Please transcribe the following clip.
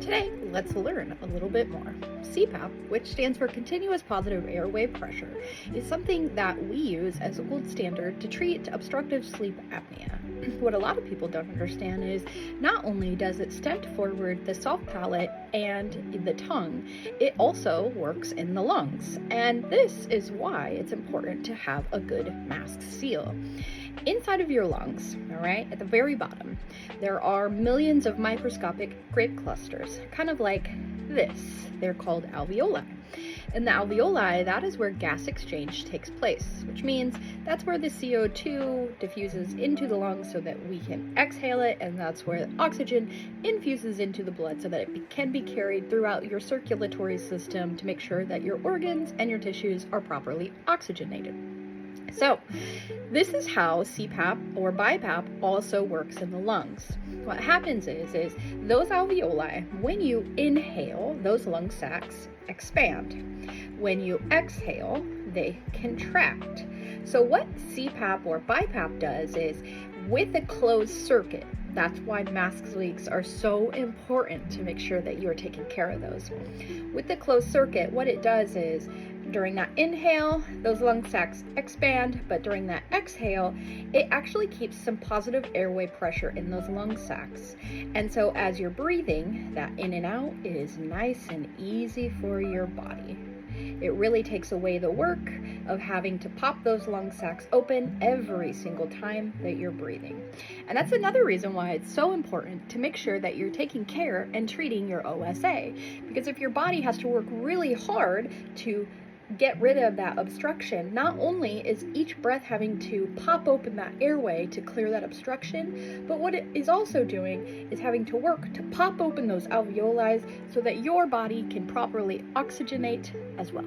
Today, let's learn a little bit more. CPAP, which stands for Continuous Positive Airway Pressure, is something that we use as a gold standard to treat obstructive sleep apnea. What a lot of people don't understand is not only does it stent forward the soft palate and the tongue, it also works in the lungs. And this is why it's important to have a good mask seal. Inside of your lungs, all right, at the very bottom, there are millions of microscopic grape clusters, kind of like this. They're called alveoli. In the alveoli, that is where gas exchange takes place, which means that's where the CO2 diffuses into the lungs so that we can exhale it, and that's where the oxygen infuses into the blood so that it can be carried throughout your circulatory system to make sure that your organs and your tissues are properly oxygenated. So, this is how CPAP or BiPAP also works in the lungs. What happens is those alveoli, when you inhale, those lung sacs expand. When you exhale, they contract. So what CPAP or BiPAP does is, with a closed circuit, that's why mask leaks are so important to make sure that you are taking care of those. With the closed circuit, what it does is, during that inhale, those lung sacs expand, but during that exhale, it actually keeps some positive airway pressure in those lung sacs. And so as you're breathing, that in and out is nice and easy for your body. It really takes away the work of having to pop those lung sacs open every single time that you're breathing. And that's another reason why it's so important to make sure that you're taking care and treating your OSA. Because if your body has to work really hard to get rid of that obstruction, not only is each breath having to pop open that airway to clear that obstruction, but what it is also doing is having to work to pop open those alveoli so that your body can properly oxygenate as well.